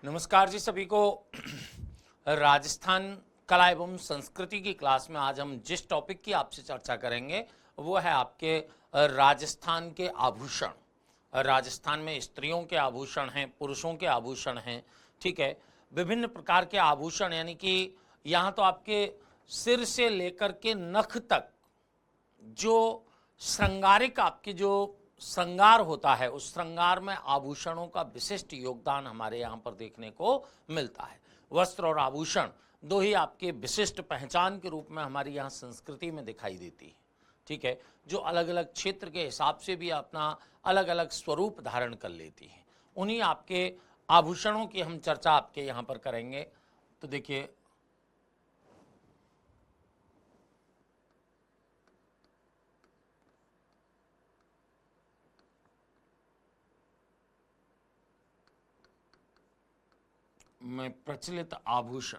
नमस्कार जी सभी को। राजस्थान कला एवं संस्कृति की क्लास में आज हम जिस टॉपिक की आपसे चर्चा करेंगे वो है आपके राजस्थान के आभूषण। राजस्थान में स्त्रियों के आभूषण हैं, पुरुषों के आभूषण हैं, ठीक है। विभिन्न प्रकार के आभूषण, यानी कि यहाँ तो आपके सिर से लेकर के नख तक जो श्रृंगारिक आपकी जो श्रृंगार होता है, उस श्रृंगार में आभूषणों का विशिष्ट योगदान हमारे यहाँ पर देखने को मिलता है। वस्त्र और आभूषण दो ही आपके विशिष्ट पहचान के रूप में हमारी यहाँ संस्कृति में दिखाई देती है, ठीक है, जो अलग अलग क्षेत्र के हिसाब से भी अपना अलग अलग स्वरूप धारण कर लेती है। उन्हीं आपके आभूषणों की हम चर्चा आपके यहाँ पर करेंगे। तो देखिए, में प्रचलित आभूषण,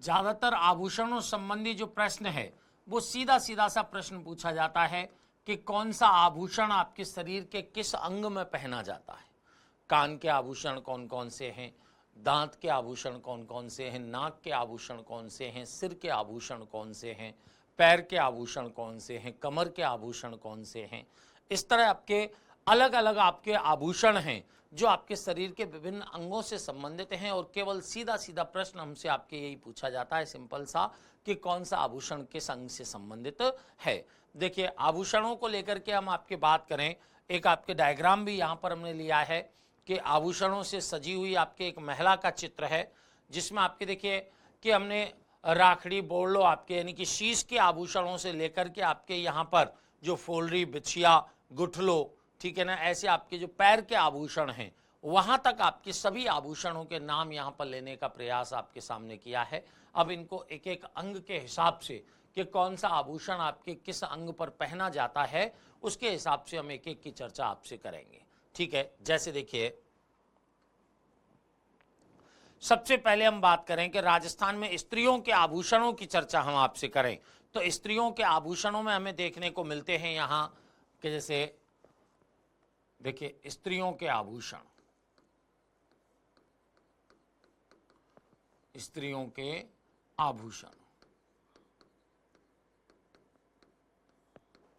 ज्यादातर आभूषणों संबंधी जो प्रश्न है वो सीधा सीधा सा प्रश्न पूछा जाता है कि कौन सा आभूषण आपके शरीर के किस अंग में पहना जाता है। कान के आभूषण कौन कौन से हैं, दांत के आभूषण कौन कौन से हैं, नाक के आभूषण कौन से हैं, सिर के आभूषण कौन से हैं, पैर के आभूषण कौन से हैं, कमर के आभूषण कौन से हैं। इस तरह आपके अलग अलग आपके आभूषण हैं जो आपके शरीर के विभिन्न अंगों से संबंधित हैं, और केवल सीधा सीधा प्रश्न हमसे आपके यही पूछा जाता है, सिंपल सा, कि कौन सा आभूषण किस अंग से संबंधित है। देखिए, आभूषणों को लेकर के हम आपकी बात करें, एक आपके डायग्राम भी यहाँ पर हमने लिया है कि आभूषणों से सजी हुई आपके एक महिला का चित्र है, जिसमें आपके देखिए कि हमने राखड़ी, बोलो आपके यानी कि शीश के आभूषणों से लेकर के आपके यहाँ पर जो फोलरी, बिछिया, गुठलो, ठीक है ना, ऐसे आपके जो पैर के आभूषण हैं वहां तक आपके सभी आभूषणों के नाम यहां पर लेने का प्रयास आपके सामने किया है। अब इनको एक एक अंग के हिसाब से कि कौन सा आभूषण आपके किस अंग पर पहना जाता है, उसके हिसाब से हम एक एक की चर्चा आपसे करेंगे, ठीक है। जैसे देखिए, सबसे पहले हम बात करें कि राजस्थान में स्त्रियों के आभूषणों की चर्चा हम आपसे करें तो स्त्रियों के आभूषणों में हमें देखने को मिलते हैं यहाँ कि जैसे देखिए, स्त्रियों के आभूषण, स्त्रियों के आभूषण,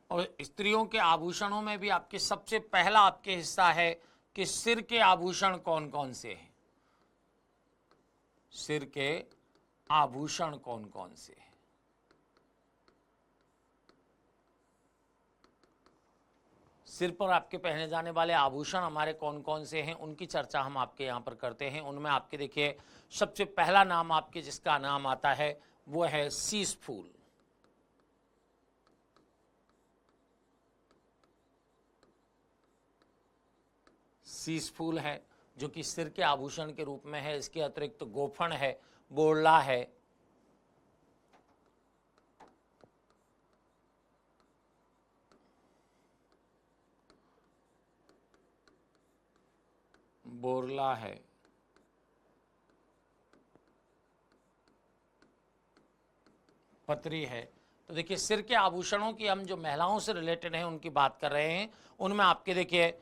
और स्त्रियों के आभूषणों में भी आपके सबसे पहला आपके हिस्सा है कि सिर के आभूषण कौन कौन से हैं। सिर के आभूषण कौन कौन से हैं। सिर पर आपके पहने जाने वाले आभूषण हमारे कौन कौन से हैं, उनकी चर्चा हम आपके यहाँ पर करते हैं। उनमें आपके देखिए सबसे पहला नाम आपके जिसका नाम आता है वो है शीश फूल। शीश फूल है जो कि सिर के आभूषण के रूप में है। इसके अतिरिक्त गोफन है, बोरला है, बोरला है, पतरी है। तो देखिए, सिर के आभूषणों की हम जो महिलाओं से रिलेटेड हैं उनकी बात कर रहे हैं। उनमें आपके देखिए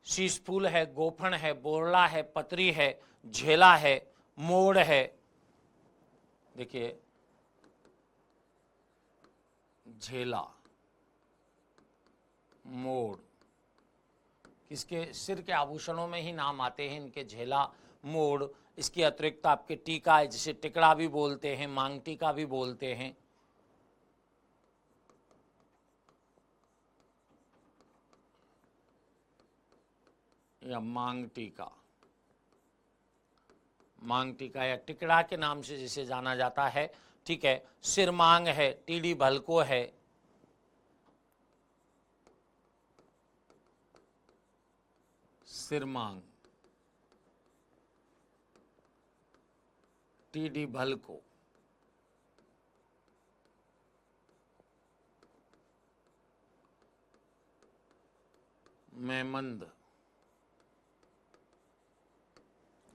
शीश फूल है, गोफन है, बोरला है, पतरी है, झेला है, मोड़ है। देखिए, झेला, मोड़, इसके सिर के आभूषणों में ही नाम आते हैं इनके, झेला, मोड़। इसके अतिरिक्त आपके टीका है जिसे टिकड़ा भी बोलते हैं, मांग टीका भी बोलते हैं। या मांग टीका, मांग टीका या टिकड़ा के नाम से जिसे जाना जाता है, ठीक है। सिर मांग है, टीडी भलको है, सिरमांग, टीडी भलको, मैमंद,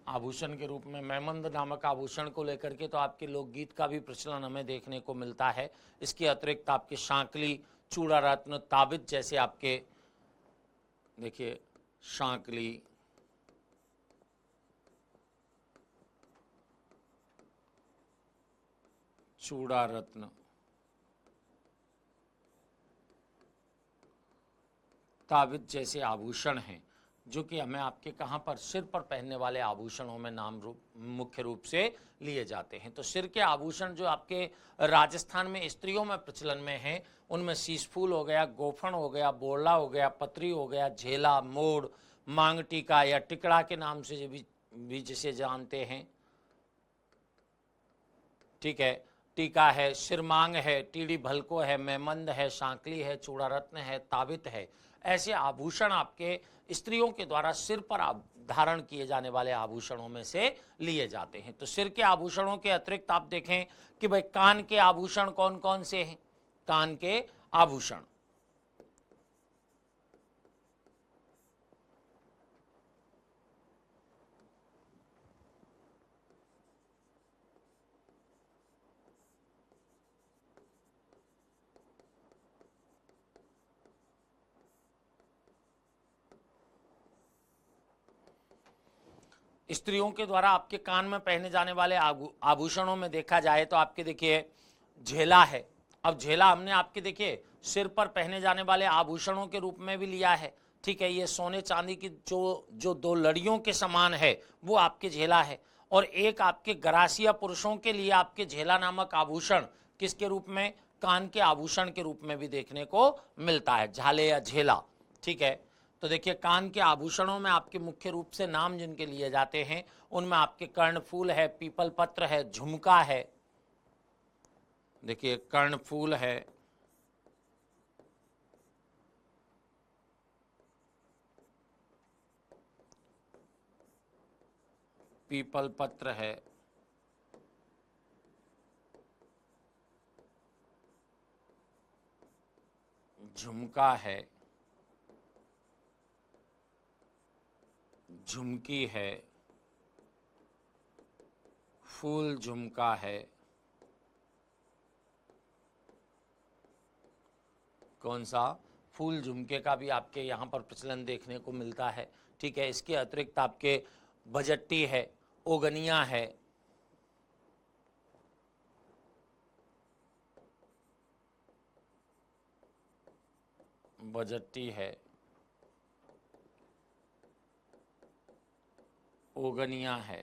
आभूषण के रूप में मैमंद नामक आभूषण को लेकर के तो आपके लोकगीत का भी प्रचलन हमें देखने को मिलता है। इसके अतिरिक्त आपके शांकली, चूड़ा रत्न, ताबिज जैसे आपके देखिए शांकली, चूड़ा रत्न, ताबित जैसे आभूषण हैं जो कि हमें आपके कहाँ पर सिर पर पहनने वाले आभूषणों में मुख्य रूप से लिए जाते हैं। तो सिर के आभूषण जो आपके राजस्थान में स्त्रियों में प्रचलन में हैं, उनमें शीशफूल हो गया, गोफन हो गया, बोरला हो गया, पत्री हो गया, झेला, मोड़, मांग टीका या टिकड़ा के नाम से भी जिसे जानते हैं, ठीक है, टीका है, सिरमांग है, टीड़ी भलको है, मेमंद है, शांकली है, चूड़ा रत्न है, ताबित है। ऐसे आभूषण आपके स्त्रियों के द्वारा सिर पर धारण किए जाने वाले आभूषणों में से लिए जाते हैं। तो सिर के आभूषणों के अतिरिक्त आप देखें कि भाई कान के आभूषण कौन कौन से हैं। कान के आभूषण, स्त्रियों के द्वारा आपके कान में पहने जाने वाले आभूषणों में देखा जाए तो आपके देखिए झेला है। अब झेला हमने आपके देखिए सिर पर पहने जाने वाले आभूषणों के रूप में भी लिया है, ठीक है। ये सोने चांदी की जो दो लड़ियों के समान है वो आपके झेला है। और एक आपके गरासिया पुरुषों के लिए आपके झेला नामक आभूषण किसके रूप में, कान के आभूषण के रूप में भी देखने को मिलता है, झाले या झेला, ठीक है। तो देखिए कान के आभूषणों में आपके मुख्य रूप से नाम जिनके लिए जाते हैं उनमें आपके कर्णफूल है, पीपल पत्र है, झुमका है, देखिए कर्णफूल है, पीपल पत्र है, झुमका है, झुमकी है, फूल झुमका है, कौन सा, फूल झुमके का भी आपके यहाँ पर प्रचलन देखने को मिलता है, ठीक है। इसके अतिरिक्त आपके बजट्टी है, ओगनिया है, बजट्टी है, ओगनिया है।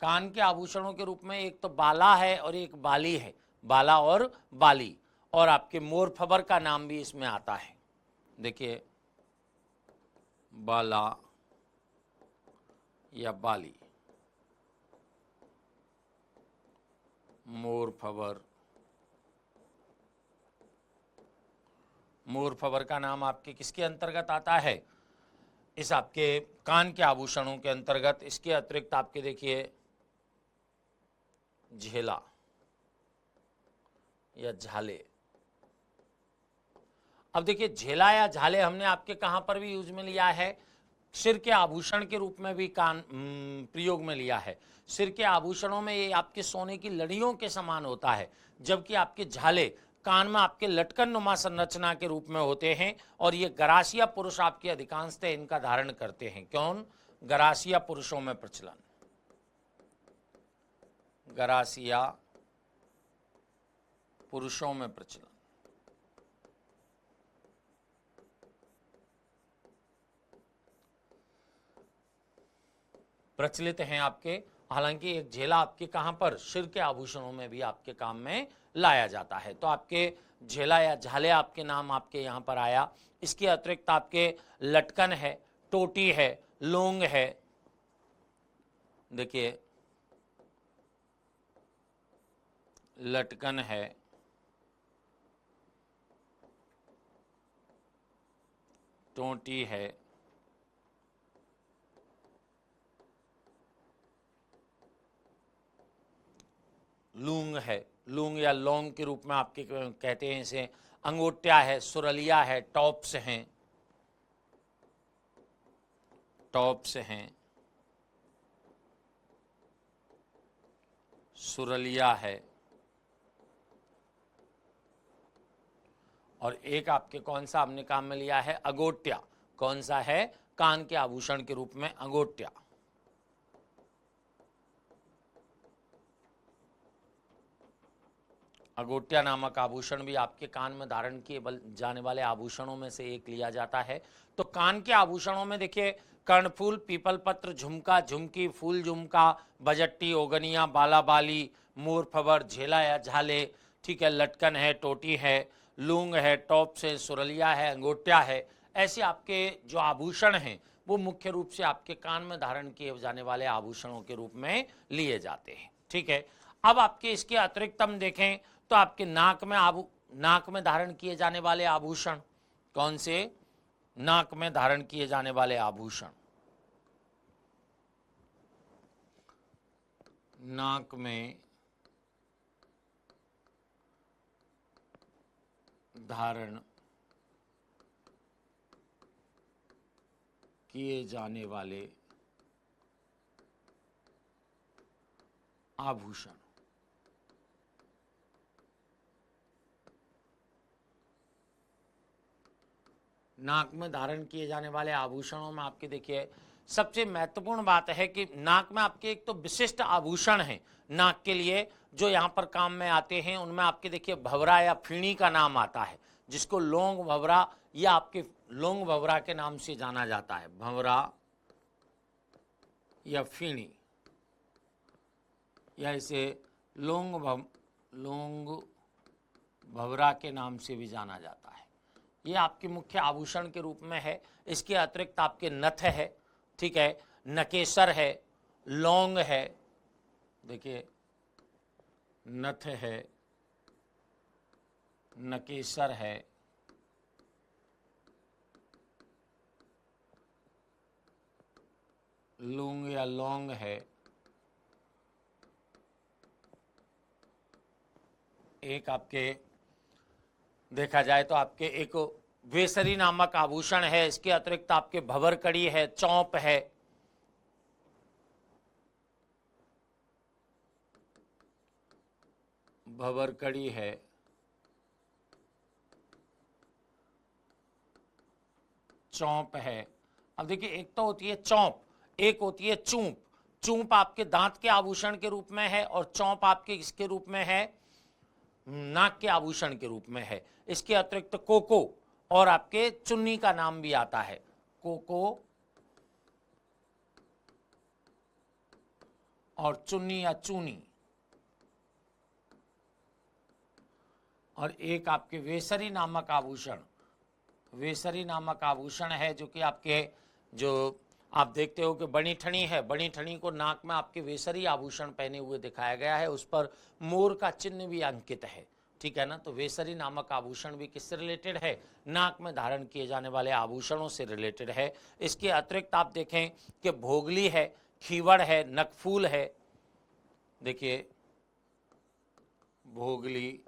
कान के आभूषणों के रूप में एक तो बाला है और एक बाली है, बाला और बाली। और आपके मोर फबर का नाम भी इसमें आता है, देखिए बाला या बाली, मोर फबर। मोर फबर का नाम आपके किसके अंतर्गत आता है, इस आपके कान के आभूषणों के अंतर्गत। इसके अतिरिक्त आपके देखिए झेला या झाले। अब देखिए झेला या झाले हमने आपके कहां पर भी यूज में लिया है, सिर के आभूषण के रूप में भी कान प्रयोग में लिया है। सिर के आभूषणों में ये आपके सोने की लड़ियों के समान होता है, जबकि आपके झाले कान में आपके लटकन नुमा संरचना के रूप में होते हैं। और ये गरासिया पुरुष आपके अधिकांशतः इनका धारण करते हैं। कौन, गरासिया पुरुषों में प्रचलन, गरासिया पुरुषों में प्रचलन। प्रचलित हैं आपके। हालांकि एक झेला आपके कहां पर, सिर के आभूषणों में भी आपके काम में लाया जाता है। तो आपके झेला या झाले आपके नाम आपके यहां पर आया। इसके अतिरिक्त आपके लटकन है, टोटी है, लोंग है, देखिए लटकन है, टोटी है, लूंग है, लूंग या लौंग के रूप में आपके कहते हैं इसे, अंगोटिया है, सुरलिया है, टॉप्स हैं, टॉप्स हैं, सुरलिया है। और एक आपके कौन सा हमने काम में लिया है, अगोटिया। कौन सा है? कान के आभूषण के रूप में अंगूठा। अंगूठा नामक आभूषण भी आपके कान में धारण किए जाने वाले आभूषणों में से एक लिया जाता है। तो कान के आभूषणों में देखिए कर्णफूल, पीपल पत्र, झुमका, झुमकी, फूल झुमका, बजट्टी, ओगनिया, बाला बाली, मोर फबर, झेला या झाले, ठीक है, लटकन है, टोटी है, लूंग है, टॉप्स है, सुरलिया है, अंगूठा है। ऐसे आपके जो आभूषण हैं वो मुख्य रूप से आपके कान में धारण किए जाने वाले आभूषणों के रूप में लिए जाते हैं। ठीक है, अब आपके इसके अतिरिक्त हम देखें तो आपके नाक में धारण किए जाने वाले आभूषण कौन से? नाक में धारण किए जाने वाले आभूषण, नाक में धारण किए जाने वाले आभूषण, नाक में धारण किए जाने वाले आभूषणों में आपके देखिए सबसे महत्वपूर्ण बात है कि नाक में आपके एक तो विशिष्ट आभूषण हैं नाक के लिए जो यहाँ पर काम में आते हैं। उनमें आपके देखिए भंवरा या फीणी का नाम आता है, जिसको लौंग भंवरा या आपके लौंग भंवरा के नाम से जाना जाता है। भंवरा या फीणी या इसे लौंग भंवरा के नाम से भी जाना जाता है। ये आपके मुख्य आभूषण के रूप में है। इसके अतिरिक्त आपके नथ है, ठीक है, नकेसर है, लौंग है, देखिए नथ है, नकेसर है, लूंग या लौंग है, एक आपके देखा जाए तो आपके एक वेसरी नामक आभूषण है। इसके अतिरिक्त आपके भंवरकड़ी है, चौंप है, भंवरकड़ी है, चौंप है। अब देखिए एक तो होती है चौंप, एक होती है चूंप। चूंप आपके दांत के आभूषण के रूप में है और चौंप आपके इसके रूप में है, नाक के आभूषण के रूप में है। इसके अतिरिक्त कोको और आपके चुन्नी का नाम भी आता है, कोको और चुन्नी या चूनी। और एक आपके वेसरी नामक आभूषण, वेसरी नामक आभूषण है जो कि आपके जो आप देखते हो कि बनी ठनी है, बनी ठनी को नाक में आपके वेसरी आभूषण पहने हुए दिखाया गया है, उस पर मोर का चिन्ह भी अंकित है। ठीक है ना, तो वेसरी नामक आभूषण भी किससे रिलेटेड है? नाक में धारण किए जाने वाले आभूषणों से रिलेटेड है। इसके अतिरिक्त आप देखें कि भोगली है, खीवड़ है, नकफूल है, देखिए भोगली,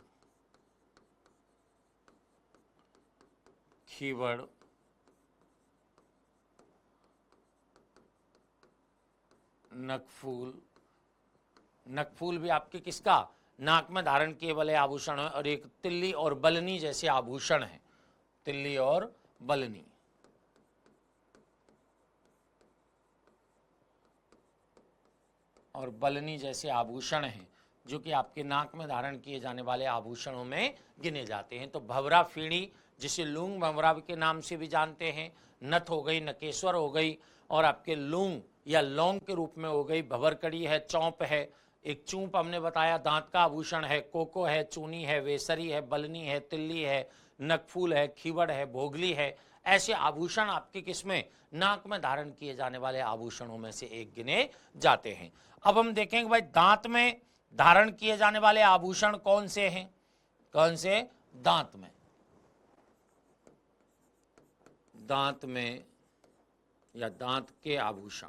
खीवड़, नकफूल। नकफूल भी आपके किसका? नाक में धारण किए वाले आभूषण है। और एक तिल्ली और बलनी जैसे आभूषण है, तिल्ली और बलनी। और बलनी जैसे आभूषण हैं जो कि आपके नाक में धारण किए जाने वाले आभूषणों में गिने जाते हैं। तो भंवरा फीणी जिसे लूंग भंवरा के नाम से भी जानते हैं, नथ हो गई, नकेश्वर हो गई, और आपके लूंग या लौंग के रूप में हो गई, भंवरकड़ी है, चौंप है, एक चूंप हमने बताया दांत का आभूषण है, कोको है, चूनी है, वेसरी है, बलनी है, तिल्ली है, नकफूल है, खीवड़ है, भोगली है। ऐसे आभूषण आपके किसमें? नाक में धारण किए जाने वाले आभूषणों में से एक गिने जाते हैं। अब हम देखेंगे भाई दांत में धारण किए जाने वाले आभूषण कौन से हैं? कौन से? दांत में, दांत में या दांत के आभूषण।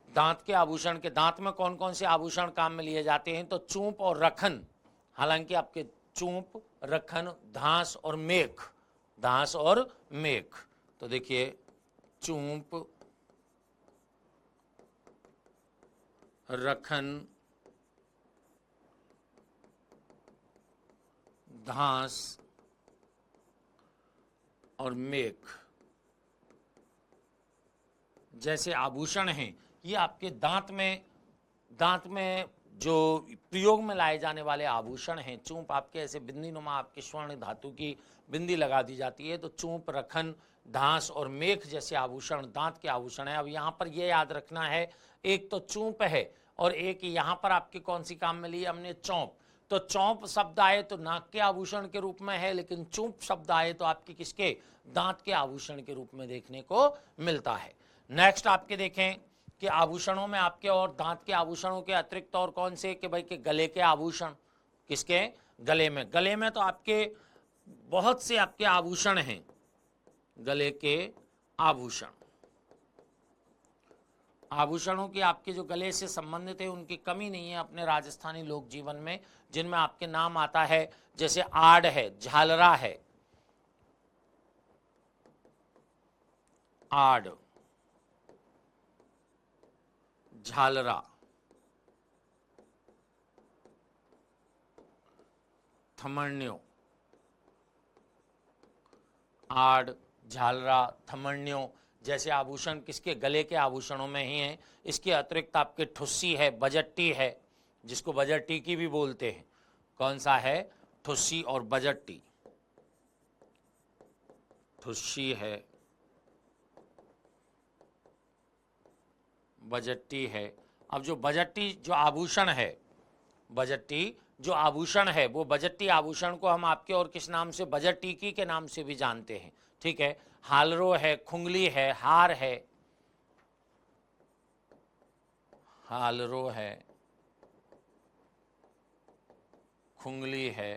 दांत के आभूषण के दांत में कौन कौन से आभूषण काम में लिए जाते हैं? तो चूंप और रखन, हालांकि आपके चूंप, रखन, धांस और मेख, धांस और मेख। तो देखिए चूंप, रखन, धांस और मेख जैसे आभूषण हैं, ये आपके दांत में जो प्रयोग में लाए जाने वाले आभूषण हैं। चूंप आपके ऐसे बिंदी नुमा आपके स्वर्ण धातु की बिंदी लगा दी जाती है, तो चूंप, रखन, धांस और मेख जैसे आभूषण दांत के आभूषण है। अब यहाँ पर यह याद रखना है, एक तो चूंप है और एक यहाँ पर आपके कौन सी काम में ली हमने, चौंप। तो चौंप शब्द आए तो नाक के आभूषण के रूप में है, लेकिन चूंप शब्द आए तो आपके किसके, दांत के आभूषण के रूप में देखने को मिलता है। नेक्स्ट आपके देखें कि आभूषणों में आपके और दांत के आभूषणों के अतिरिक्त और कौन से, कि भाई के गले के आभूषण, किसके, गले में तो आपके बहुत से आपके आभूषण हैं, गले के आभूषण। आभूषणों की आपके जो गले से संबंधित है उनकी कमी नहीं है अपने राजस्थानी लोक जीवन में, जिनमें आपके नाम आता है जैसे आड़ है, झालरा है, आड़, झालरा, थमण्यो, आड़, झालरा, थमण्यो जैसे आभूषण किसके, गले के आभूषणों में ही हैं। इसके अतिरिक्त आपके ठुस्सी है, बजट्टी है, जिसको बजट्टी की भी बोलते हैं। कौन सा है, ठुस्सी और बजट्टी, ठुस्सी है, बजट्टी है। अब जो बजट्टी जो आभूषण है, बजट्टी जो आभूषण है, वो बजट्टी आभूषण को हम आपके और किस नाम से, बजट टीकी के नाम से भी जानते हैं। ठीक है, हालरो है, खुंगली है, हार है, हालरो है, खुंगली है,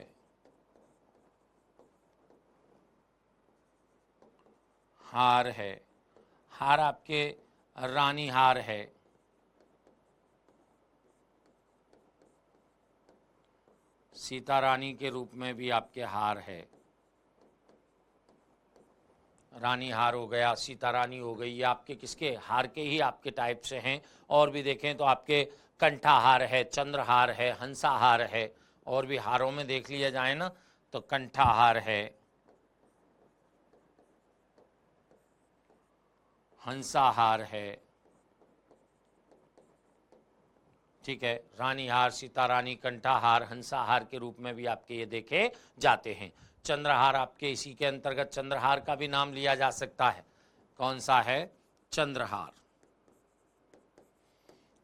हार है। हार आपके रानी हार है, सीता रानी के रूप में भी आपके हार है, रानी हार हो गया, सीता रानी हो गई, ये आपके किसके, हार के ही आपके टाइप से हैं। और भी देखें तो आपके कंठाहार है, चंद्रहार है, हंसाहार है, और भी हारों में देख लिया जाए ना तो कंठाहार है, हंसाहार है। ठीक है, रानी हार, सीता रानी, कंठाहार, हंसाहार के रूप में भी आपके ये देखे जाते हैं। चंद्रहार आपके इसी के अंतर्गत चंद्रहार का भी नाम लिया जा सकता है। कौन सा है, चंद्रहार।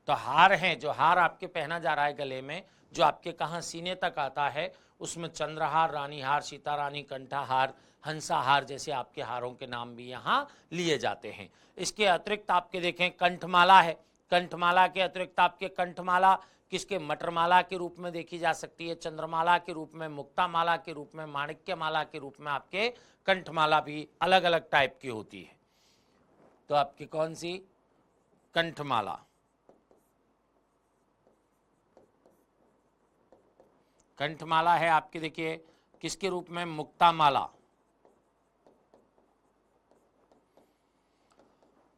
तो हार हैं, जो हार आपके पहना जा रहा है गले में, जो आपके कहाँ सीने तक आता है, उसमें चंद्रहार, रानी हार, सीता रानी, कंठाहार, हंसाहार जैसे आपके हारों के नाम भी यहाँ लिए जाते हैं। इसके अतिरिक्त आपके देखें कंठमाला है, कंठमाला के अतिरिक्त आपके कंठमाला किसके, मटरमाला के रूप में देखी जा सकती है, चंद्रमाला के रूप में, मुक्तामाला के रूप में, माणिक्यमाला के रूप में आपके कंठमाला भी अलग अलग टाइप की होती है। तो आपकी कौन सी, कंठमाला। कंठमाला है आपके देखिए किसके रूप में, मुक्तामाला,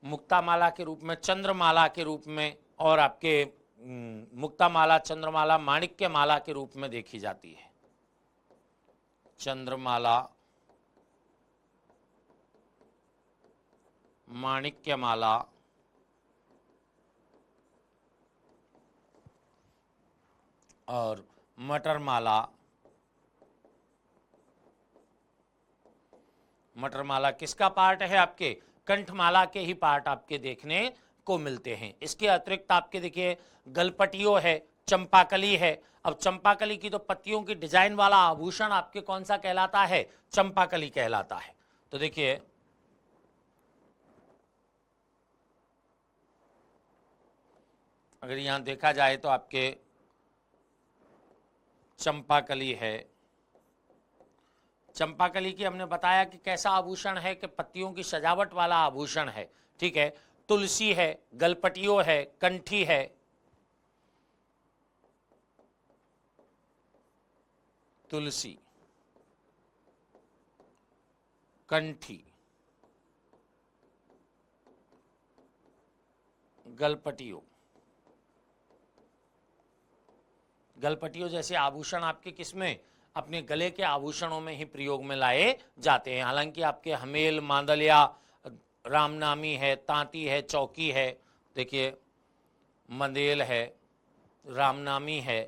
मुक्तामाला के रूप में, चंद्रमाला के रूप में, और आपके मुक्तामाला, चंद्रमाला, माणिक्यमाला के रूप में देखी जाती है। चंद्रमाला, माणिक्यमाला, और मटरमाला। मटरमाला किसका पार्ट है, आपके कंठमाला के ही पार्ट आपके देखने को मिलते हैं। इसके अतिरिक्त आपके देखिए गलपटियो है, चंपाकली है। अब चंपाकली की तो पत्तियों की डिजाइन वाला आभूषण आपके कौन सा कहलाता है, चंपाकली कहलाता है। तो देखिए अगर यहां देखा जाए तो आपके चंपाकली है। चंपाकली की हमने बताया कि कैसा आभूषण है, कि पत्तियों की सजावट वाला आभूषण है। ठीक है, तुलसी है, गलपटियो है, कंठी है, तुलसी, कंठी, गलपटियो। गलपटियो जैसे आभूषण आपके किसमें, अपने गले के आभूषणों में ही प्रयोग में लाए जाते हैं। हालांकि आपके हमेल, मांदलिया, रामनामी है, तांती है, चौकी है, देखिए मंदेल है, रामनामी है,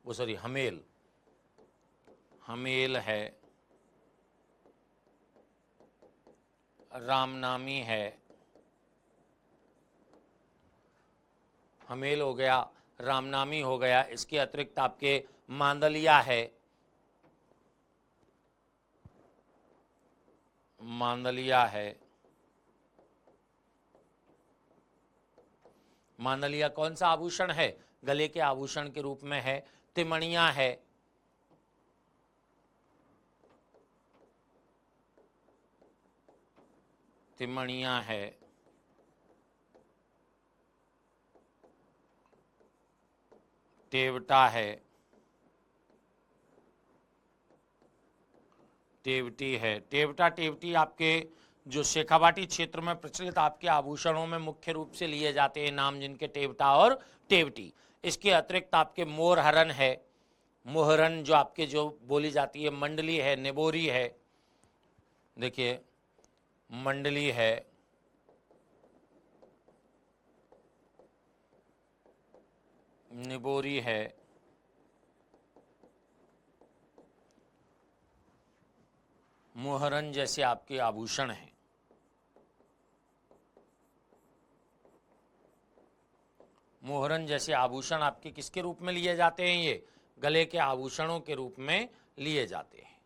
वो सॉरी हमेल, हमेल है, रामनामी है, हमेल हो गया, रामनामी हो गया। इसके अतिरिक्त आपके मांदलिया है, मांदलिया है। मांदलिया कौन सा आभूषण है? गले के आभूषण के रूप में है। तिमणिया है, तिमणिया है, टेवटा है, टेवटी है। टेवटा टेवटी आपके जो शेखावाटी क्षेत्र में प्रचलित आपके आभूषणों में मुख्य रूप से लिए जाते हैं नाम, जिनके टेवटा और टेवटी। इसके अतिरिक्त आपके मोर हरन है, मोहरन जो आपके जो बोली जाती है, मंडली है, निबोरी है, देखिए मंडली है, निबोरी है, मोहरन जैसे आपके आभूषण हैं। मोहरन जैसे आभूषण आपके किसके रूप में लिए जाते हैं? ये गले के आभूषणों के रूप में लिए जाते हैं।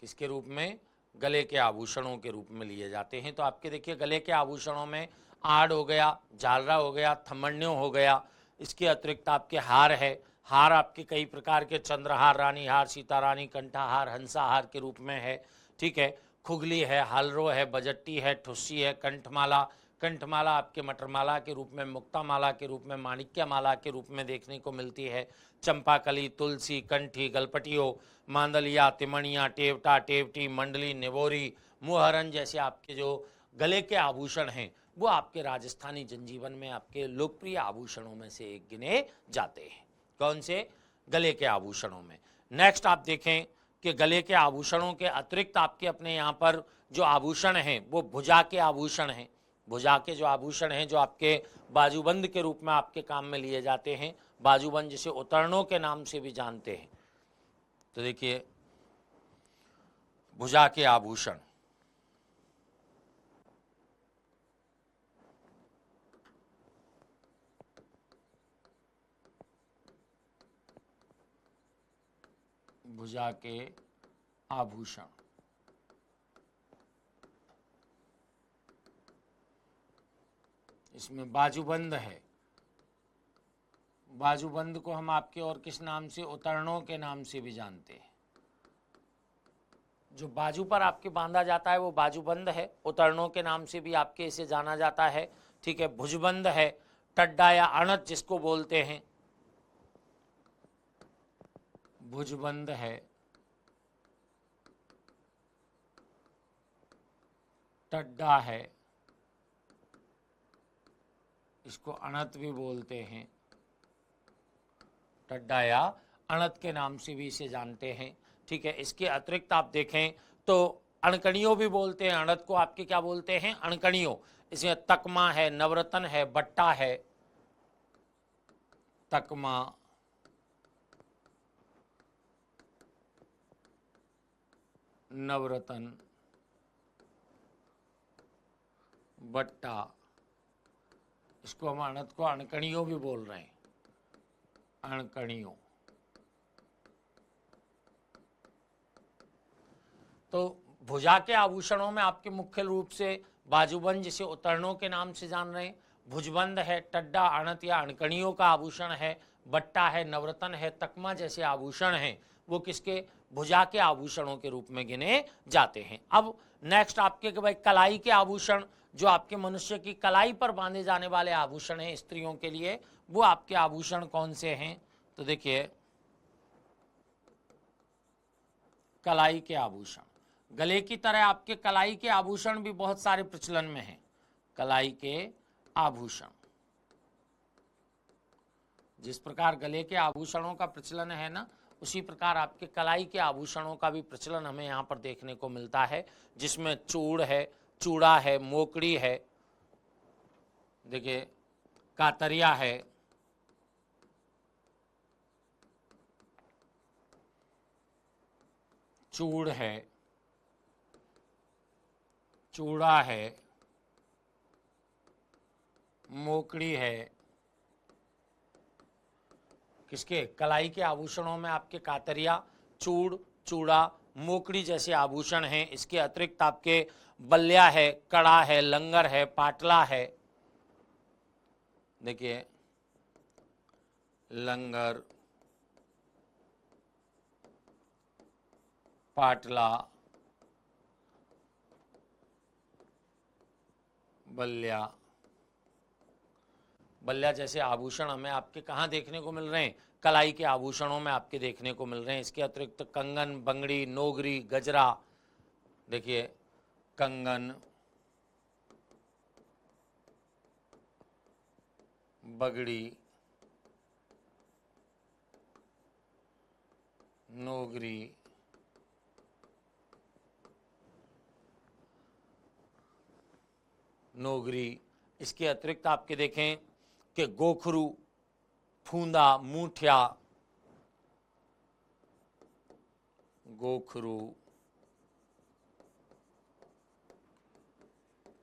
किसके रूप में? गले के आभूषणों के रूप में लिए जाते हैं। तो आपके देखिए गले के आभूषणों में आड़ हो गया, झालरा हो गया, थमण्यो हो गया। इसके अतिरिक्त आपके हार है। हार आपके कई प्रकार के, चंद्रहार, रानी हार, सीता रानी, कंठाहार, हंसाहार के रूप में है। ठीक है, खुगली है, हालरो है, बजट्टी है, ठुस्सी है, कंठमाला। कंठमाला आपके मटरमाला के रूप में, मुक्तामाला के रूप में, माणिक्य माला के रूप में देखने को मिलती है। चंपाकली, तुलसी, कंठी, गलपटियो, मांदलिया, तिमणिया, टेवटा, टेवटी, मंडली, निबोरी, मुहरन जैसे आपके जो गले के आभूषण हैं वो आपके राजस्थानी जनजीवन में आपके लोकप्रिय आभूषणों में से एक गिने जाते हैं। कौन से? गले के आभूषणों में। नेक्स्ट आप देखें कि गले के आभूषणों के अतिरिक्त आपके अपने यहाँ पर जो आभूषण हैं वो भुजा के आभूषण हैं। भुजा के जो आभूषण हैं जो आपके बाजूबंद के रूप में आपके काम में लिए जाते हैं। बाजूबंद जिसे उतरणों के नाम से भी जानते हैं। तो देखिए भुजा के आभूषण, भुजा के आभूषण, इसमें बाजूबंद है। बाजूबंद को हम आपके और किस नाम से? उतरणों के नाम से भी जानते हैं। जो बाजू पर आपके बांधा जाता है वो बाजूबंद है। उतरणों के नाम से भी आपके इसे जाना जाता है। ठीक है, भुजबंद है, टड्डा या अणत जिसको बोलते हैं, भुजबंद है, टड्डा है, इसको अणत भी बोलते हैं। टड्डा या अणत के नाम से भी इसे जानते हैं। ठीक है, इसके अतिरिक्त आप देखें तो अणकणियों भी बोलते हैं। अणत को आपके क्या बोलते हैं? अणकणियों। इसमें तकमा है, नवरत्न है, बट्टा है, तकमा, नवरत्न, बट्टा, इसको हम अणत को अणकणियों भी बोल रहे हैं। अणकणियों। तो भुजा के आभूषणों में आपके मुख्य रूप से बाजूबंद जिसे उतरणों के नाम से जान रहे हैं, भुजबंद है, टड्डा, अणत या अणकणियों का आभूषण है, बट्टा है, नवरत्न है, तकमा जैसे आभूषण हैं वो किसके? भुजा के आभूषणों के रूप में गिने जाते हैं। अब नेक्स्ट आपके कि भाई कलाई के आभूषण, जो आपके मनुष्य की कलाई पर बांधे जाने वाले आभूषण हैं स्त्रियों के लिए, वो आपके आभूषण कौन से हैं? तो देखिए कलाई के आभूषण, गले की तरह आपके कलाई के आभूषण भी बहुत सारे प्रचलन में हैं। कलाई के आभूषण, जिस प्रकार गले के आभूषणों का प्रचलन है ना, उसी प्रकार आपके कलाई के आभूषणों का भी प्रचलन हमें यहाँ पर देखने को मिलता है, जिसमें चूड़ है, चूड़ा है, मोकड़ी है, देखिए कातरिया है, चूड़ है, चूड़ा है, मोकड़ी है, किसके कलाई के आभूषणों में आपके कातरिया, चूड़, चूड़ा, मोकड़ी जैसे आभूषण हैं। इसके अतिरिक्त आपके बल्ल्या है, कड़ा है, लंगर है, पाटला है, देखिए लंगर, पाटला, बल्ल्या, बल्ल्या जैसे आभूषण हमें आपके कहाँ देखने को मिल रहे हैं, कलाई के आभूषणों में आपके देखने को मिल रहे हैं। इसके अतिरिक्त कंगन, बंगड़ी, नोगरी, गजरा, देखिए कंगन, बगड़ी, नोगरी, नोगरी। इसके अतिरिक्त आपके देखें कि गोखरू, फूंदा, मूठिया, गोखरू,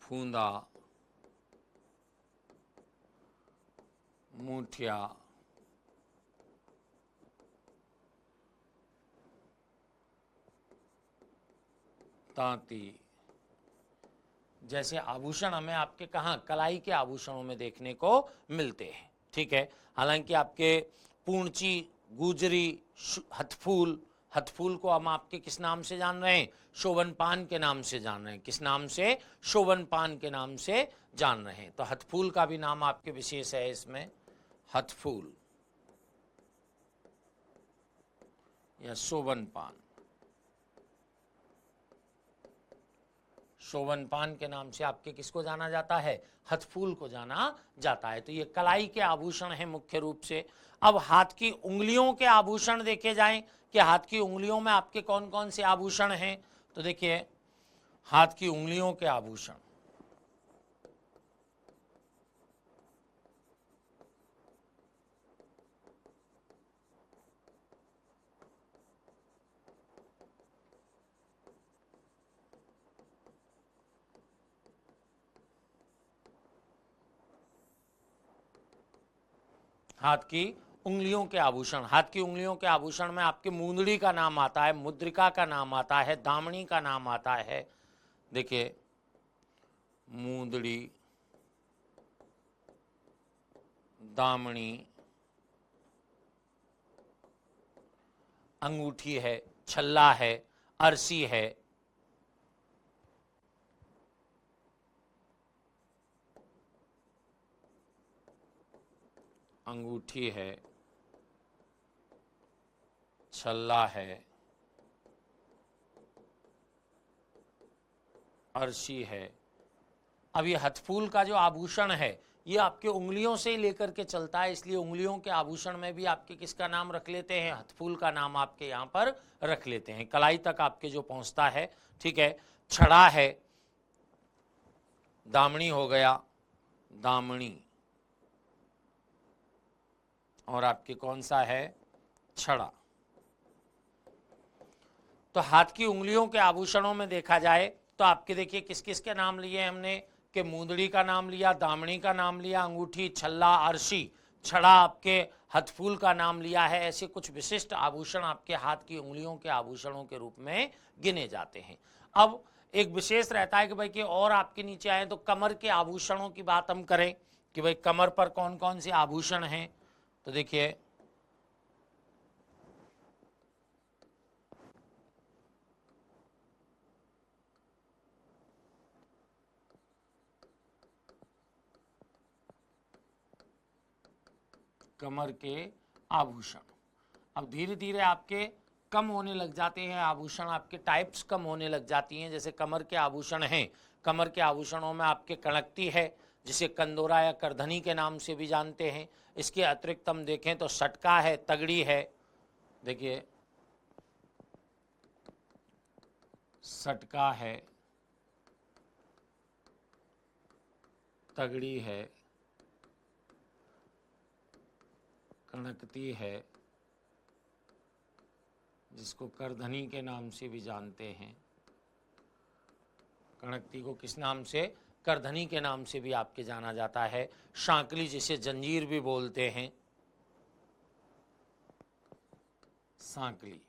फूंदा, मूठिया, तांती जैसे आभूषण हमें आपके कहाँ कलाई के आभूषणों में देखने को मिलते हैं। ठीक है, हालांकि आपके पूंची, गुजरी, हथफूल, हथफूल को हम आपके किस नाम से जान रहे हैं, शोभनपान के नाम से जान रहे हैं। किस नाम से, शोभनपान के नाम से जान रहे हैं। तो हथफूल का भी नाम आपके विशेष है इसमें, हथफूल या शोभनपान, शोभनपान के नाम से आपके किसको जाना जाता है, हथफूल को जाना जाता है। तो ये कलाई के आभूषण हैं मुख्य रूप से। अब हाथ की उंगलियों के आभूषण देखे जाएं कि हाथ की उंगलियों में आपके कौन कौन से आभूषण हैं। तो देखिए हाथ की उंगलियों के आभूषण, हाथ की उंगलियों के आभूषण, हाथ की उंगलियों के आभूषण में आपके मुंदड़ी का नाम आता है, मुद्रिका का नाम आता है, दामनी का नाम आता है। देखिए मुंदड़ी, दामनी, अंगूठी है, छल्ला है, अरसी है, अंगूठी है, छल्ला है, अरसी है। अब ये हथफूल का जो आभूषण है ये आपके उंगलियों से ही लेकर के चलता है, इसलिए उंगलियों के आभूषण में भी आपके किसका नाम रख लेते हैं, हथफूल का नाम आपके यहाँ पर रख लेते हैं। कलाई तक आपके जो पहुँचता है, ठीक है। छड़ा है, दामनी हो गया, दामनी, और आपके कौन सा है, छड़ा। तो हाथ की उंगलियों के आभूषणों में देखा जाए तो आपके देखिए किस किस के नाम लिए हमने, कि मुंदड़ी का नाम लिया, दामनी का नाम लिया, अंगूठी, छल्ला, अरसी, छड़ा, आपके हथफूल का नाम लिया है। ऐसे कुछ विशिष्ट आभूषण आपके हाथ की उंगलियों के आभूषणों के रूप में गिने जाते हैं। अब एक विशेष रहता है कि भाई कि और आपके नीचे आए तो कमर के आभूषणों की बात हम करें कि भाई कमर पर कौन कौन से आभूषण हैं। तो देखिए कमर के आभूषण अब धीरे धीरे आपके कम होने लग जाते हैं, आभूषण आपके टाइप्स कम होने लग जाती हैं। जैसे कमर के आभूषण हैं, कमर के आभूषणों में आपके कणकती है, जिसे कंदोरा या करधनी के नाम से भी जानते हैं। इसके अतिरिक्त हम देखें तो सटका है, तगड़ी है, देखिए सटका है, तगड़ी है, कनकती है, जिसको करधनी के नाम से भी जानते हैं। कनकती को किस नाम से? करधनी के नाम से भी आपके जाना जाता है। शांकली जिसे जंजीर भी बोलते हैं, सांकली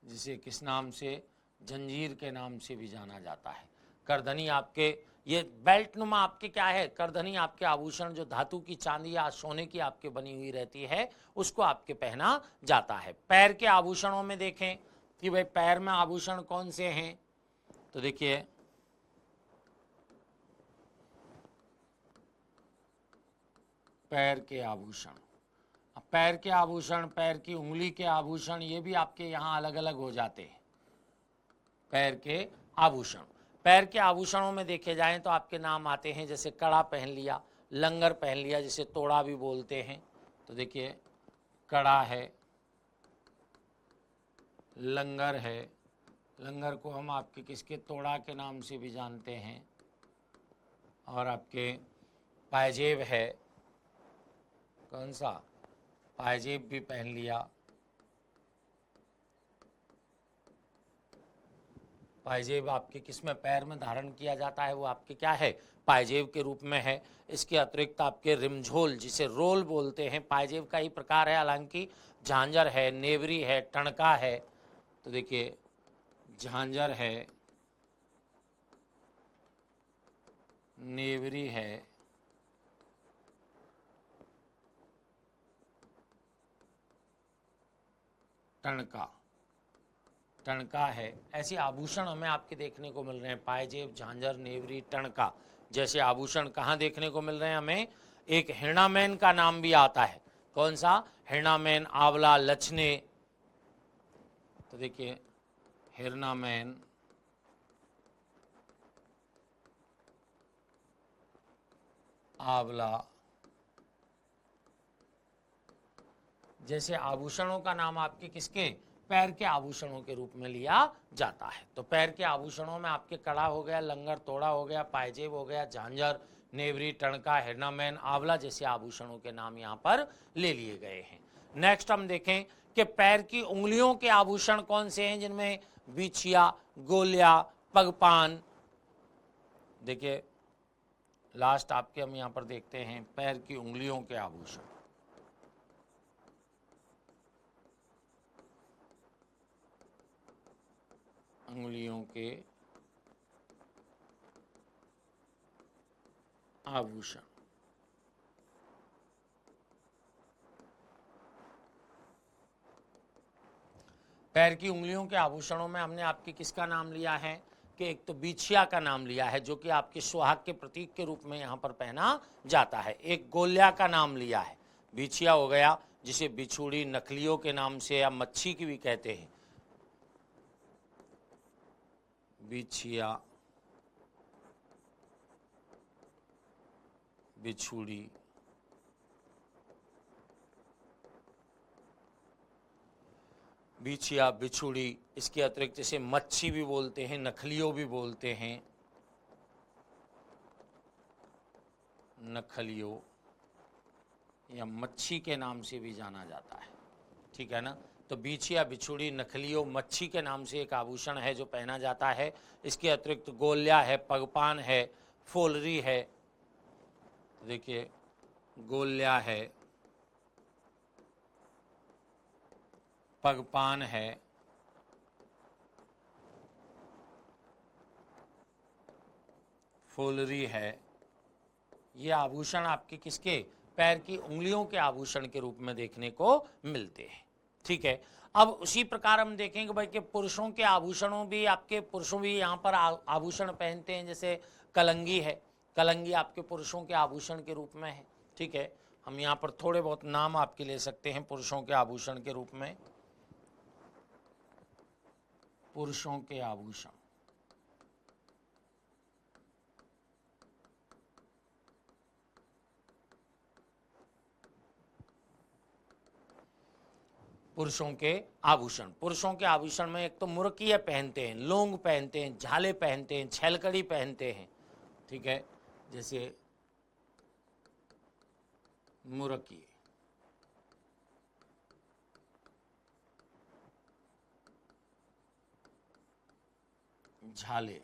जिसे किस नाम से? जंजीर के नाम से भी जाना जाता है। करधनी आपके ये बेल्ट नुमा आपके क्या है? करधनी आपके आभूषण जो धातु की, चांदी या सोने की आपके बनी हुई रहती है, उसको आपके पहना जाता है। पैर के आभूषणों में देखें कि भाई पैर में आभूषण कौन से हैं, तो देखिए पैर के आभूषण, पैर के आभूषण, पैर की उंगली के आभूषण, ये भी आपके यहाँ अलग अलग हो जाते हैं। पैर के आभूषण, पैर के आभूषणों में देखे जाएं तो आपके नाम आते हैं, जैसे कड़ा पहन लिया, लंगर पहन लिया जिसे तोड़ा भी बोलते हैं। तो देखिए कड़ा है, लंगर है, लंगर को हम आपके किसके? तोड़ा के नाम से भी जानते हैं। और आपके पायजेब है, कौन सा? पायजेब भी पहन लिया। पायजेब आपके किस में पैर में धारण किया जाता है? वो आपके क्या है? पायजेब के रूप में है। इसके अतिरिक्त आपके रिमझोल जिसे रोल बोलते हैं, पायजेब का ही प्रकार है, हालांकि झांझर है, नेवरी है, टणका है। तो देखिए झांझर है, नेवरी है, टणका, टणका है। ऐसे आभूषण हमें आपके देखने को मिल रहे हैं। पायजेब, झांझर, नेवरी, टणका जैसे आभूषण कहाँ देखने को मिल रहे हैं हमें? एक हिरणामैन का नाम भी आता है। कौन सा? हिरणामैन, आंवला, लछने। तो देखिए हिरणामैन, आंवला जैसे आभूषणों का नाम आपके किसके? पैर के आभूषणों के रूप में लिया जाता है। तो पैर के आभूषणों में आपके कड़ा हो गया, लंगर, तोड़ा हो गया, पायजेब हो गया, झांझर, नेवरी, टणका, हिरणामैन, आंवला जैसे आभूषणों के नाम यहाँ पर ले लिए गए हैं। नेक्स्ट हम देखें कि पैर की उंगलियों के आभूषण कौन से हैं, जिनमें बिछिया, गोलिया, पगपान। देखिए लास्ट आपके हम यहाँ पर देखते हैं पैर की उंगलियों के आभूषण। उंगलियों के आभूषण, पैर की उंगलियों के आभूषणों में हमने आपके किसका नाम लिया है? कि एक तो बिछिया का नाम लिया है, जो कि आपके सुहाग के प्रतीक के रूप में यहाँ पर पहना जाता है। एक गोल्या का नाम लिया है, बिछिया हो गया जिसे बिछुड़ी, नखलियों के नाम से या मच्छी की भी कहते हैं। बिछिया, बिछुड़ी, बिछिया, बिछुड़ी, इसके अतिरिक्त इसे मच्छी भी बोलते हैं, नखलियों भी बोलते हैं, नखलियों या मच्छी के नाम से भी जाना जाता है। ठीक है ना? तो बिछिया, बिछुड़ी, नखलियों, मच्छी के नाम से एक आभूषण है जो पहना जाता है। इसके अतिरिक्त गोल्या है, पगपान है, फोलरी है। देखिए गोल्या है, पगपान है, फुलरी है। ये आभूषण आपके किसके? पैर की उंगलियों के आभूषण के रूप में देखने को मिलते हैं। ठीक है, अब उसी प्रकार हम देखेंगे भाई कि पुरुषों के आभूषणों भी आपके, पुरुषों भी यहाँ पर आभूषण पहनते हैं। जैसे कलंगी है, कलंगी आपके पुरुषों के आभूषण के रूप में है। ठीक है, हम यहाँ पर थोड़े बहुत नाम आपके ले सकते हैं पुरुषों के आभूषण के रूप में। पुरुषों के आभूषण, पुरुषों के आभूषण। पुरुषों के आभूषण में एक तो मुरकिये पहनते हैं, लौंग पहनते हैं, झाले पहनते हैं, छलकड़ी पहनते हैं, ठीक है, जैसे मुरकिये, झाले,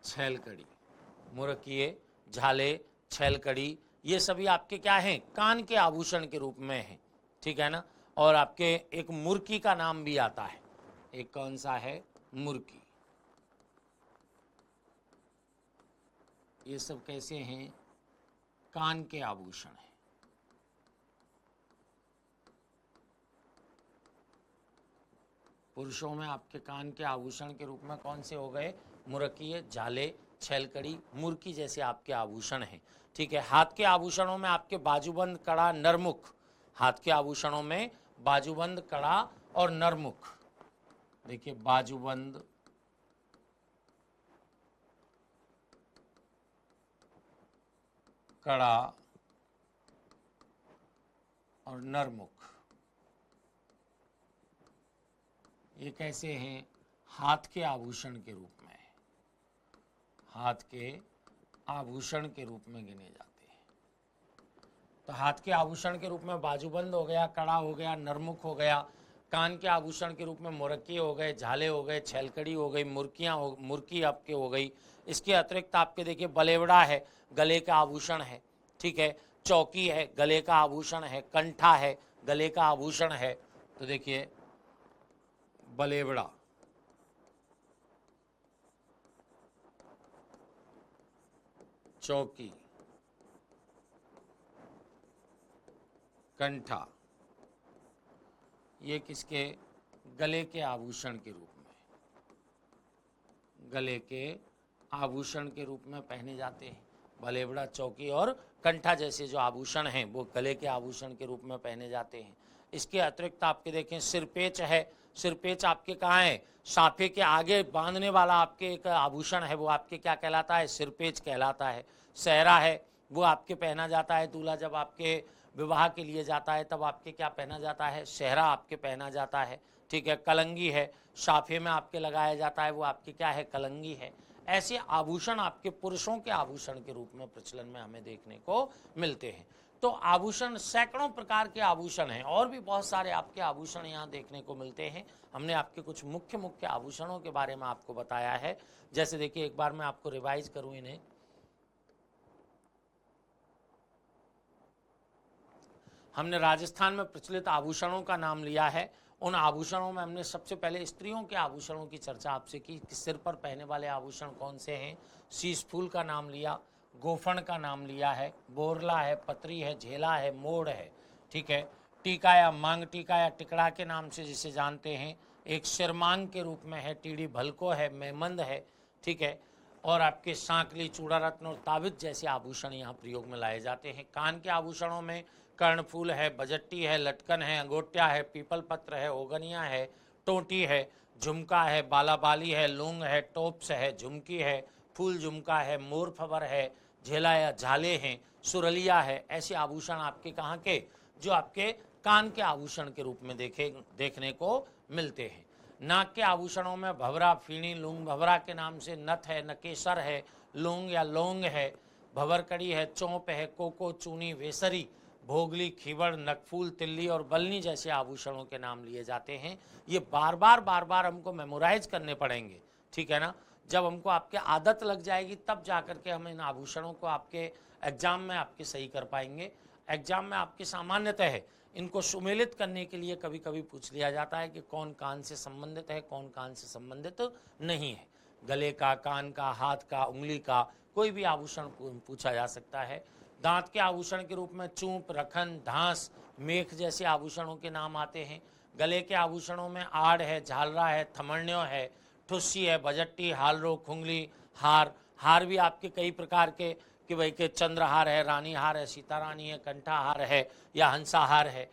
छलकड़ी, मुरकिये, झाले, छलकड़ी, ये सभी आपके क्या हैं, कान के आभूषण के रूप में हैं, ठीक है ना। और आपके एक मुर्की का नाम भी आता है, एक कौन सा है, मुर्की। ये सब कैसे हैं, कान के आभूषण हैं। पुरुषों में आपके कान के आभूषण के रूप में कौन से हो गए, मुरकिये, झाले, छलकड़ी, मुर्की जैसे आपके आभूषण हैं, ठीक है। हाथ के आभूषणों में आपके बाजूबंद, कड़ा, नरमुख, हाथ के आभूषणों में बाजूबंद, कड़ा और नरमुख, देखिए बाजूबंद, कड़ा और नरमुख, ये कैसे हैं, हाथ के आभूषण के रूप में, हाथ के आभूषण के रूप में गिने जाते हैं। तो हाथ के आभूषण के रूप में बाजूबंद हो गया, कड़ा हो गया, नरमुख हो गया। कान के आभूषण के रूप में मुरक्की हो गए, झाले हो गए, छलकड़ी हो गई, मुर्की आपके हो गई। इसके अतिरिक्त आपके देखिए बलेवड़ा है, गले का आभूषण है, ठीक है, चौकी है, गले का आभूषण है, कंठा है, गले का आभूषण है। तो देखिए बलेवड़ा, चौकी, कंठा, ये किसके, गले के आभूषण के रूप में, गले के आभूषण के रूप में पहने जाते हैं। बलेवड़ा, चौकी और कंठा जैसे जो आभूषण हैं वो गले के आभूषण के रूप में पहने जाते हैं। इसके अतिरिक्त आपके देखें सिरपेच है, सिरपेच आपके कहाँ है, साफे के आगे बांधने वाला आपके एक आभूषण है, वो आपके क्या कहलाता है, सिरपेच कहलाता है। सहरा है, वो आपके पहना जाता है, दूल्हा जब आपके विवाह के लिए जाता है तब आपके क्या पहना जाता है, सेहरा आपके पहना जाता है, ठीक है। कलंगी है, साफे में आपके लगाया जाता है, वो आपके क्या है, कलंगी है। ऐसे आभूषण आपके पुरुषों के आभूषण के रूप में प्रचलन में हमें देखने को मिलते हैं। तो आभूषण सैकड़ों प्रकार के आभूषण हैं, और भी बहुत सारे आपके आभूषण यहाँ देखने को मिलते हैं। हमने आपके कुछ मुख्य मुख्य आभूषणों के बारे में आपको बताया है। जैसे देखिए एक बार मैं आपको रिवाइज करूँ इन्हें, हमने राजस्थान में प्रचलित आभूषणों का नाम लिया है। उन आभूषणों में हमने सबसे पहले स्त्रियों के आभूषणों की चर्चा आपसे की कि सिर पर पहनने वाले आभूषण कौन से हैं। शीश फूल का नाम लिया, गोफण का नाम लिया है, बोरला है, पतरी है, झेला है, मोड़ है, ठीक है। टीका या मांग टीका या टिकड़ा के नाम से जिसे जानते हैं, एक सिरमांग के रूप में है, टीढ़ी भलको है, मेमंद है, ठीक है। और आपके सांकली, चूड़ा रत्न और ताबिज जैसे आभूषण यहाँ प्रयोग में लाए जाते हैं। कान के आभूषणों में कर्णफूल है, बजट्टी है, लटकन है, अंगोटिया है, पीपल पत्र है, ओगनिया है, टोटी है, झुमका है, बालाबाली है, लूंग है, टोप्स है, झुमकी है, फूल झुमका है, मोर फवर है, झेला या झाले हैं, सुरलिया है। ऐसे आभूषण आपके कहाँ के, जो आपके कान के आभूषण के रूप में देखने को मिलते हैं। नाक के आभूषणों में भवरा, फीणी, लूंग भवरा के नाम से नथ है, नकेसर है, लूंग या लौंग है, भवरकड़ी है, चौंप है, कोको, चूनी, वेसरी, भोगली, खीवड़, नकफूल, तिल्ली और बलनी जैसे आभूषणों के नाम लिए जाते हैं। ये बार बार हमको मेमोराइज करने पड़ेंगे, ठीक है ना। जब हमको आपके आदत लग जाएगी तब जाकर के हम इन आभूषणों को आपके एग्जाम में आपके सही कर पाएंगे। एग्जाम में आपके सामान्यतः है इनको सुमेलित करने के लिए कभी कभी पूछ लिया जाता है कि कौन कान से संबंधित है, कौन कान से संबंधित नहीं है। गले का, कान का, हाथ का, उंगली का कोई भी आभूषण पूछा जा सकता है। दांत के आभूषण के रूप में चूंप, रखन, धांस, मेख जैसे आभूषणों के नाम आते हैं। गले के आभूषणों में आड़ है, झालरा है, थमण्यो है, ठुस्सी है, बजट्टी, हालरो, खुंगली, हार। हार भी आपके कई प्रकार के कि भाई के चंद्रहार है, रानी हार है, सीता रानी है, कंठाहार है या हंसाहार है।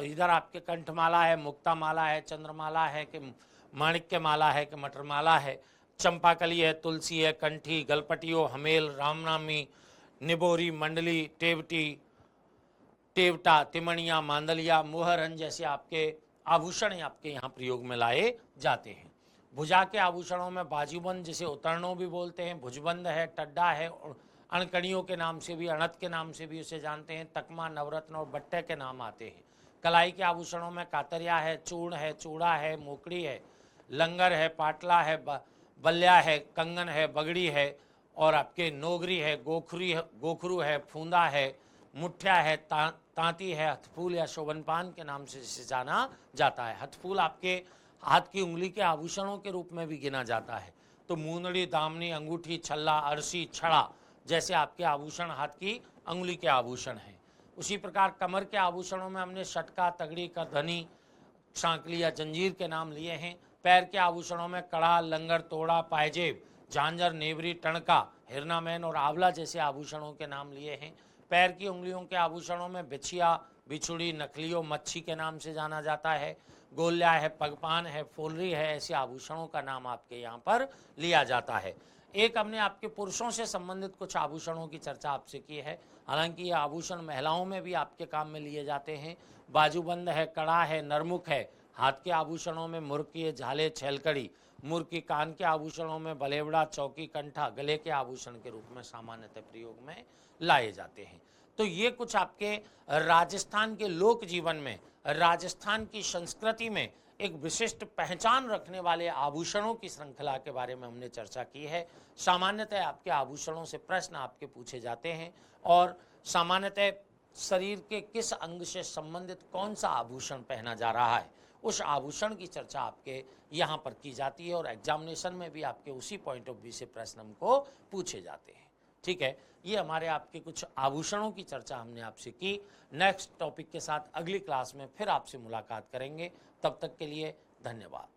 इधर आपके कंठमाला है, मुक्ता माला है, चंद्रमाला है कि माणिक्य माला है कि मटरमाला है, चंपाकली है, तुलसी है, कंठी, गलपटियो, हमेल, रामनामी, निबोरी, मंडली, टेवटी, टेवटा, तिमणिया, मांदलिया, मोहरन जैसे आपके आभूषण आपके यहाँ प्रयोग में लाए जाते हैं। भुजा के आभूषणों में बाजूबंद, जिसे उतरणों भी बोलते हैं, भुजबंद है, टड्डा है, और अणकड़ियों के नाम से भी, अणत के नाम से भी उसे जानते हैं, तकमा, नवरत्न और बट्टे के नाम आते हैं। कलाई के आभूषणों में कातरिया है, चूर्ण है, चूड़ा है, मोकड़ी है, लंगर है, पाटला है, बल्ल्या है, कंगन है, बगड़ी है, और आपके नोगरी है, गोखरू है, फूंदा है, मुठ्या है, तांती है, हथफूल या शोभनपान के नाम से जिसे जाना जाता है। हथफूल आपके हाथ की उंगली के आभूषणों के रूप में भी गिना जाता है। तो मुंदड़ी, दामनी, अंगूठी, छल्ला, अरसी, छड़ा जैसे आपके आभूषण हाथ की अंगुली के आभूषण हैं। उसी प्रकार कमर के आभूषणों में हमने शटका, तगड़ी, करधनी, सांकली या जंजीर के नाम लिए हैं। पैर के आभूषणों में कड़ा, लंगर, तोड़ा, पायजेब, झांझर, नेवरी, टणका, हिरनामैन और आंवला जैसे आभूषणों के नाम लिए हैं। पैर की उंगलियों के आभूषणों में बिछिया, बिछुड़ी, नकलियों, मच्छी के नाम से जाना जाता है। गोल्या है, पगपान है, फुलरी है, ऐसे आभूषणों का नाम आपके यहाँ पर लिया जाता है। एक हमने आपके पुरुषों से संबंधित कुछ आभूषणों की चर्चा आपसे की है। हालांकि ये आभूषण महिलाओं में भी आपके काम में लिए जाते हैं। बाजूबंद है, कड़ा है, नरमुख है। हाथ के आभूषणों में मुर्की, झाले, छेलकड़ी, मुर्की। कान के आभूषणों में बलेवड़ा, चौकी, कंठा गले के आभूषण के रूप में सामान्यतः प्रयोग में लाए जाते हैं। तो ये कुछ आपके राजस्थान के लोक जीवन में, राजस्थान की संस्कृति में एक विशिष्ट पहचान रखने वाले आभूषणों की श्रृंखला के बारे में हमने चर्चा की है। सामान्यतः आपके आभूषणों से प्रश्न आपके पूछे जाते हैं और सामान्यतः शरीर के किस अंग से संबंधित कौन सा आभूषण पहना जा रहा है उस आभूषण की चर्चा आपके यहाँ पर की जाती है और एग्जामिनेशन में भी आपके उसी पॉइंट ऑफ व्यू से प्रश्न हमको पूछे जाते हैं। ठीक है, ये हमारे आपके कुछ आभूषणों की चर्चा हमने आपसे की। नेक्स्ट टॉपिक के साथ अगली क्लास में फिर आपसे मुलाकात करेंगे। तब तक के लिए धन्यवाद।